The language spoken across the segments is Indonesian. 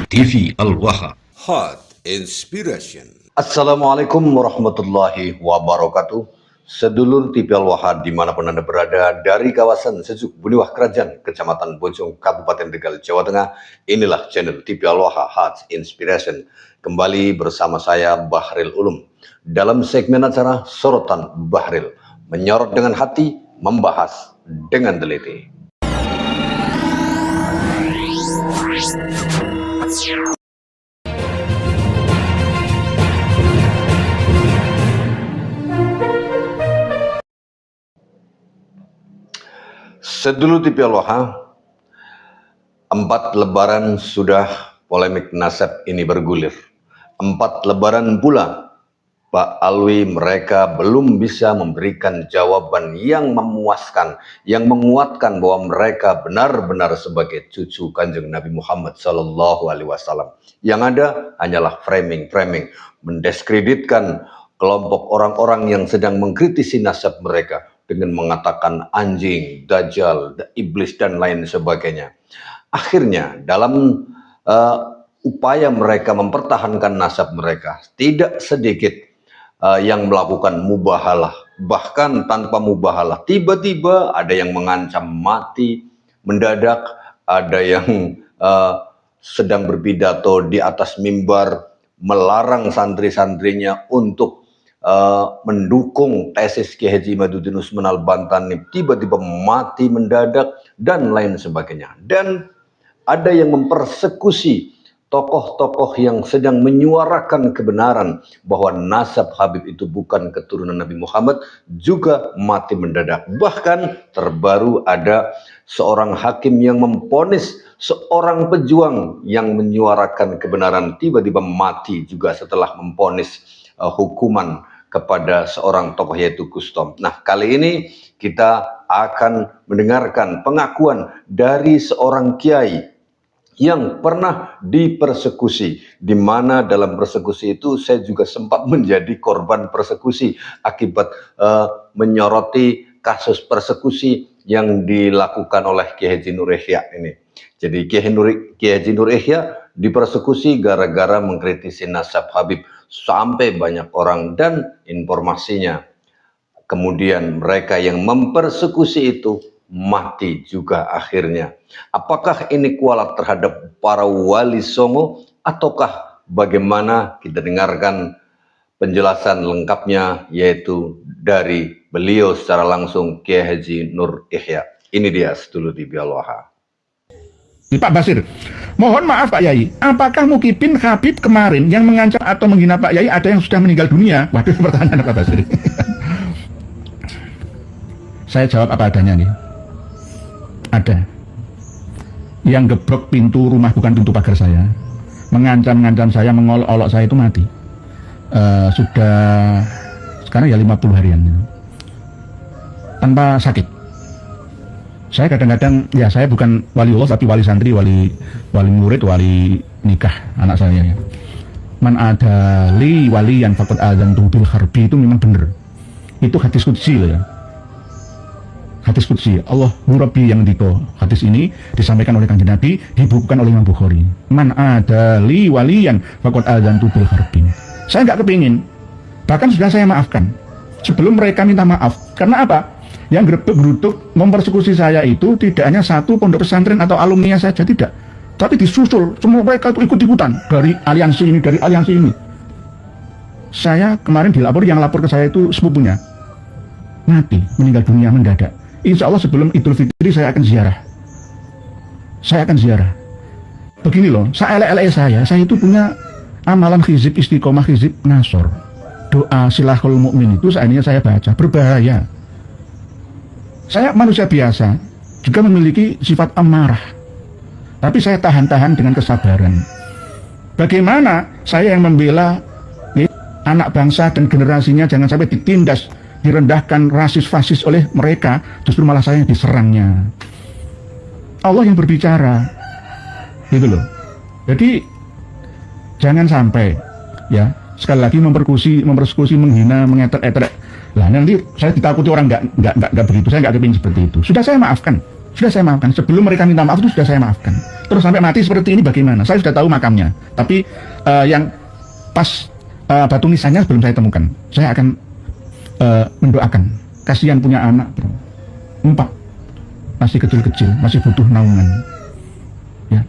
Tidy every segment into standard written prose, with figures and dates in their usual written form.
TV Al-Waha. Hot Inspiration. Assalamualaikum warahmatullahi wabarakatuh. Sedulur TV Al-Waha dimanapun Anda berada, dari kawasan Sejuk Buniwah Kerajaan, Kecamatan Bojong, Kabupaten Tegal, Jawa Tengah, inilah channel TV Al-Waha Hot Inspiration. Kembali bersama saya Bahril Ulum dalam segmen acara Sorotan Bahril, menyorot dengan hati, membahas dengan teliti. Sedulur TV Al-Waha, 4 lebaran sudah polemik nasab ini bergulir. 4 lebaran pula Pak Alwi mereka belum bisa memberikan jawaban yang memuaskan, yang menguatkan bahwa mereka benar-benar sebagai cucu Kanjeng Nabi Muhammad SAW. Yang ada hanyalah framing, mendiskreditkan kelompok orang-orang yang sedang mengkritisi nasab mereka dengan mengatakan anjing, dajjal, iblis, dan lain sebagainya. Akhirnya dalam upaya mereka mempertahankan nasab mereka, tidak sedikit yang melakukan mubahalah. Bahkan tanpa mubahalah, tiba-tiba ada yang mengancam mati mendadak, ada yang sedang berpidato di atas mimbar melarang santri-santrinya untuk mendukung tesis Kiai Haji Imaduddin Usman Al-Bantani, tiba-tiba mati mendadak, dan lain sebagainya. Dan ada yang mempersekusi tokoh-tokoh yang sedang menyuarakan kebenaran bahwa nasab Habib itu bukan keturunan Nabi Muhammad, juga mati mendadak. Bahkan terbaru ada seorang hakim yang memvonis seorang pejuang yang menyuarakan kebenaran tiba-tiba mati juga setelah memvonis hukuman kepada seorang tokoh yaitu Kustom. Nah, kali ini kita akan mendengarkan pengakuan dari seorang kiai yang pernah dipersekusi, di mana dalam persekusi itu saya juga sempat menjadi korban persekusi akibat menyoroti kasus persekusi yang dilakukan oleh Kiai Haji Nur Ihya ini. Jadi Kiai Haji Nur Ihya dipersekusi gara-gara mengkritisi nasab Habib sampai banyak orang, dan informasinya kemudian mereka yang mempersekusi itu mati juga akhirnya. Apakah ini kualat terhadap para wali songo ataukah bagaimana? Kita dengarkan penjelasan lengkapnya yaitu dari beliau secara langsung, Kiai Haji Nur Ihya. Ini dia sedulur TV Al-Waha. Pak Basir, mohon maaf Pak Yai, apakah Mukibin Habib kemarin yang mengancam atau menghina Pak Yai ada yang sudah meninggal dunia? Waduh, pertanyaan Pak Basir. Saya jawab apa adanya nih. Ada yang geblok pintu rumah, bukan pintu pagar saya, mengancam saya, mengolok-olok saya, itu mati. Sudah sekarang ya 50 harian tanpa sakit. Saya kadang-kadang, ya saya bukan wali Allah tapi wali santri, wali murid, wali nikah anak saya ya. Man ada li wali yang fakut azan bil harbi, itu memang benar. Itu hadis qudsi loh ya. Hadis qudsi, Allah Rabbi yang diko. Hadis ini disampaikan oleh Kanjeng Nabi, dibukukan oleh Imam Bukhari. Man ada li wali yang fakut azan bil harbi. Saya nggak kepingin, bahkan sudah saya maafkan sebelum mereka minta maaf. Karena apa? Yang gerebek-geruduk mempersekusi saya itu tidak hanya satu pondok pesantren atau alumni saja, tidak, tapi disusul semua mereka itu ikut-ikutan, dari aliansi ini, dari aliansi ini. Saya kemarin dilapor, yang lapor ke saya itu sepupunya mati, meninggal dunia mendadak. Insya Allah sebelum Idul Fitri saya akan ziarah. Begini loh, saya itu punya amalan hizib istiqomah, hizib nasor, doa silahul mukmin, itu seandainya saya baca berbahaya. Saya manusia biasa, juga memiliki sifat amarah, tapi saya tahan-tahan dengan kesabaran. Bagaimana saya yang membela anak bangsa dan generasinya jangan sampai ditindas, direndahkan, rasis-fasis oleh mereka, justru malah saya yang diserangnya. Allah yang berbicara, gitu loh. Jadi jangan sampai, ya, sekali lagi mempersekusi, menghina, mengeter-eter. Lah nanti saya ditakuti orang nggak begitu, saya nggak kepingin seperti itu. Sudah saya maafkan, Sudah saya maafkan. Sebelum mereka minta maaf itu sudah saya maafkan. Terus sampai mati seperti ini bagaimana? Saya sudah tahu makamnya. Tapi yang pas batu nisannya belum saya temukan. Saya akan mendoakan. Kasihan punya anak, bro. 4. Masih kecil-kecil, masih butuh naungan. Ya.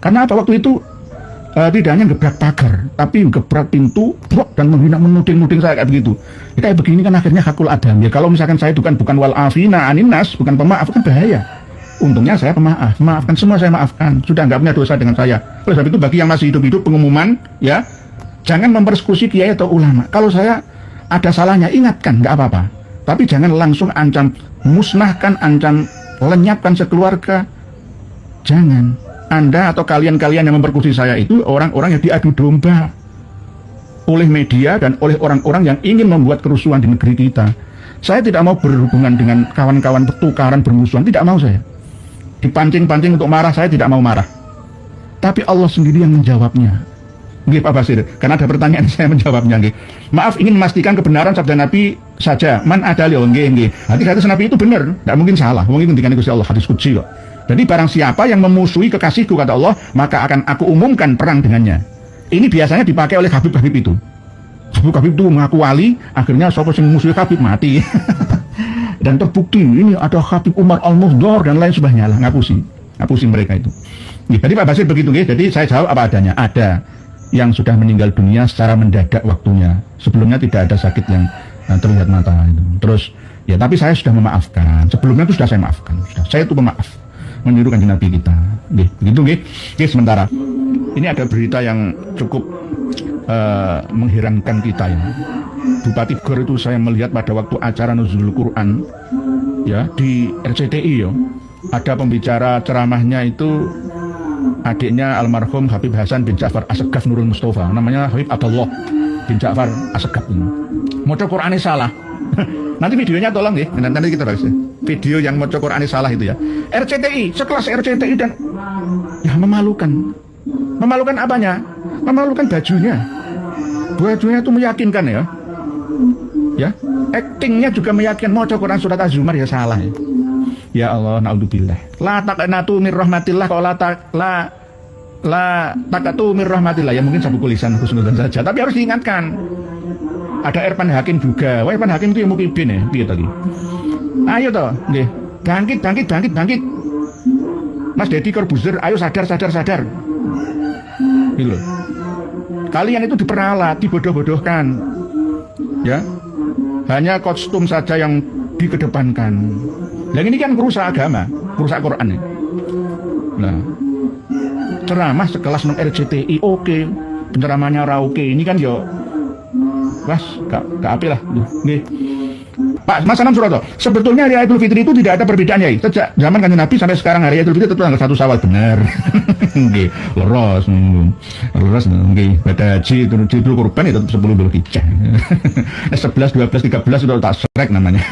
Karena apa waktu itu tidak hanya gebrak pagar, tapi gebrak pintu, brok, dan menghina menuding saya kayak begitu. Ya, kayak begini kan akhirnya hakul adam. Ya kalau misalkan saya itu kan bukan wal afina aninas, bukan pemaaf, kan bahaya. Untungnya saya pemaaf, maafkan semua, saya maafkan. Sudah nggak punya dosa dengan saya. Oleh sebab itu bagi yang masih hidup-hidup pengumuman, ya, jangan mempersekusi kiai atau ulama. Kalau saya ada salahnya, ingatkan, nggak apa-apa. Tapi jangan langsung ancam musnahkan, ancam lenyapkan sekeluarga. Jangan. Anda atau kalian-kalian yang mempersekusi saya itu orang-orang yang diadu domba oleh media dan oleh orang-orang yang ingin membuat kerusuhan di negeri kita. Saya tidak mau berhubungan dengan kawan-kawan pertukaran bermusuhan, tidak mau saya. Dipancing-pancing untuk marah, saya tidak mau marah. Tapi Allah sendiri yang menjawabnya. Nggih Pak Basir, karena ada pertanyaan saya menjawabnya nggih. Maaf, ingin memastikan kebenaran sabda Nabi saja. Man adali, nggih. Hadis Nabi itu benar, tidak mungkin salah. Mungkin ketika Gusti Allah hadis qudsi kok. Jadi barang siapa yang memusuhi kekasihku kata Allah, maka akan aku umumkan perang dengannya. Ini biasanya dipakai oleh Habib-Habib itu. Habib itu mengaku wali, akhirnya sapa sing musuhi Habib mati. Dan terbukti ini ada Habib Umar Al-Muhdar dan lain sebagainya lah, ngapusi mereka itu. Jadi Pak Basir begitu nggih. Jadi saya jawab apa adanya. Ada yang sudah meninggal dunia secara mendadak waktunya. Sebelumnya tidak ada sakit yang terlihat mata itu. Terus ya tapi saya sudah memaafkan. Sebelumnya itu sudah saya maafkan. Saya itu pemaaf. Meniru kanjeng Nabi kita. Nggih, begitu nggih. Nggih, sementara ini ada berita yang cukup mengherankan kita ya. Bupati Gor itu saya melihat pada waktu acara Nuzulul Quran ya di RCTI ya. Ada pembicara ceramahnya itu adiknya almarhum Habib Hasan bin Ja'far Assegaf Nurul Mustafa, namanya Habib Abdullah bin Ja'far Assegaf ini. Maca Qur'ane salah. Nanti videonya tolong ya, nanti kita bahas ya. Video yang maca Qur'ane salah itu ya. RCTI, sekelas RCTI dan ya memalukan. Memalukan apanya? Memalukan bajunya. Bajunya itu meyakinkan ya. Ya, actingnya juga meyakinkan. Maca Quran surat Az-Zumar ya salah ya. Ya Allah, naudzubillah. La taqnatu mir rahmatillah, kalau la taqatu mir rahmatillah. Ya mungkin sabukul lisan husnudzan saja, tapi harus diingatkan. Ada Irfan Hakim juga. Wah, Irfan Hakim itu yang mukibin ya, piye tadi? Ayo toh, nggih. Bangkit. Mas Deddy Corbuzier, ayo sadar. Gitu loh. Kalian itu diperalat, dibodoh-bodohkan. Ya. Hanya kostum saja yang dikedepankan. Yang ini kan merusak agama, merusak Quran ya. Nah, ceramah sekelas non RCTI oke, penceramahnya oke. Ini kan yo, mas, gak api lah. Nih, Pak Mas Anam Suroto, sebetulnya hari Idul Fitri itu tidak ada perbedaan ya. Sejak zaman kanjeng Nabi sampai sekarang hari Idul Fitri tetap tanggal 1 Syawal benar. Nggih, leres nggih. Pada haji itu Idul Kurban itu 10 Dzulhijjah. 11, 12, 13 itu tak srek namanya.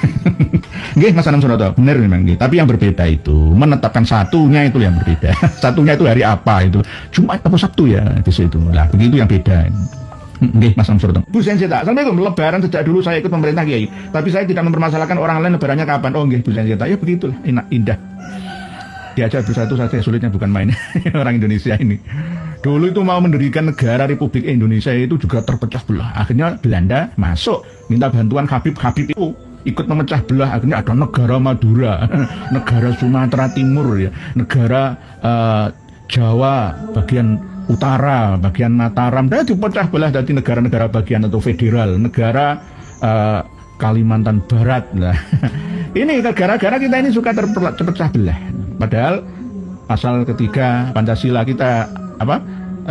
Nggih Mas Anam Suroto, benar memang nggih. Tapi yang berbeda itu menetapkan satunya itu yang berbeda. Satunya itu hari apa itu? Jumat atau Sabtu ya di situ. Lah begitu yang beda. Nggih Mas Samsur. Bu Sensita, Assalamualaikum. Lebaran sejak dulu saya ikut pemerintah Kiai, tapi saya tidak mempermasalahkan orang lain lebarannya kapan. Oh nggih Bu Sensita, ya begitulah, enak indah. Diajak bersatu saja, sulitnya bukan main. Orang Indonesia ini dulu itu mau mendirikan negara Republik Indonesia itu juga terpecah belah. Akhirnya Belanda masuk minta bantuan Habib itu ikut memecah belah. Akhirnya ada negara Madura, negara Sumatera Timur ya, negara Jawa bagian utara, bagian Mataram, dan dipecah belah dari negara-negara bagian atau federal, negara Kalimantan Barat. Nah, ini gara-gara kita ini suka terpecah belah. Padahal asal ketiga Pancasila kita apa?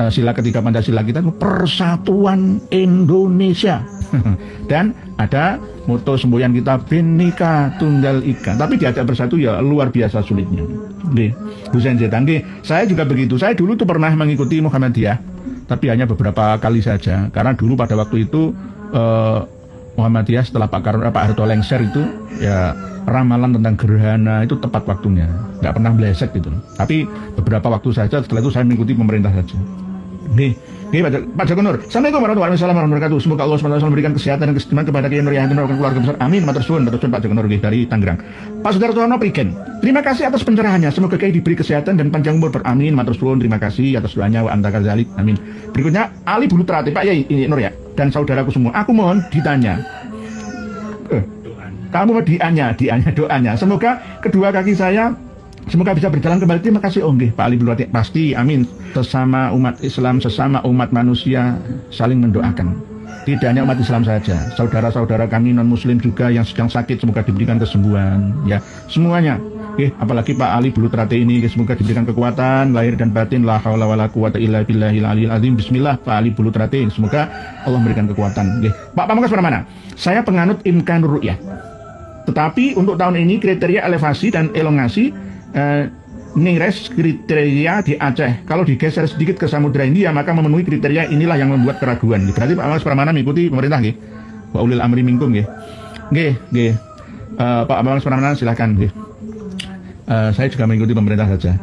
Sila ketiga Pancasila kita itu persatuan Indonesia. Dan ada moto semboyan kita Bhinneka Tunggal Ika. Tapi diajak bersatu ya luar biasa sulitnya. Nggih, Bu Senjata, nggih. Saya juga begitu. Saya dulu tuh pernah mengikuti Muhammadiyah, tapi hanya beberapa kali saja. Karena dulu pada waktu itu Muhammadiyah setelah Pak Harto lengser itu ya ramalan tentang gerhana itu tepat waktunya. Nggak pernah meleset gitu. Tapi beberapa waktu saja, setelah itu saya mengikuti pemerintah saja. Nggih. Nggih Pak Joko Nur. Assalamualaikum warahmatullahi wabarakatuh. Semoga Allah SWT memberikan kesehatan dan keselamatan kepada Kiai Nur Yahin dan keluarga besar. Amin. Matur suwun Pak Joko Nur nggih dari Tangerang. Pak Sudarsono Prigen. Terima kasih atas pencerahannya. Semoga Kiai diberi kesehatan dan panjang umur. Amin. Matur suwun. Terima kasih atas doanya wa anta kadzalik. Amin. Berikutnya Ali Bulu Trate Pak Yai Nur ya dan saudaraku semua. Aku mohon ditanya. Kamu dianya doanya. Semoga kedua kaki saya semoga bisa berjalan kembali. Terima kasih nggih Pak Ali Bulu Trate. Pasti amin. Sesama umat Islam, sesama umat manusia saling mendoakan. Tidak hanya umat Islam saja, saudara-saudara kami non Muslim juga yang sedang sakit semoga diberikan kesembuhan. Ya semuanya. Apalagi Pak Ali Bulu Trate ini semoga diberikan kekuatan lahir dan batin. La haula wala quwata illa billahil aliyil azim. Bismillah Pak Ali Bulu Trate. Semoga Allah memberikan kekuatan. Pak Pamungkas mana? Saya penganut Imkanur Ru'yah. Tetapi untuk tahun ini kriteria elevasi dan elongasi Ningres kriteria di Aceh. Kalau digeser sedikit ke Samudra India maka memenuhi kriteria inilah yang membuat keraguan. Berarti Pak Pamungkas Pramana mengikuti pemerintah nggih. Wa ulil amri minkum nggih. Nggih. Pak Pamungkas Pramana silakan nggih. Saya juga mengikuti pemerintah saja.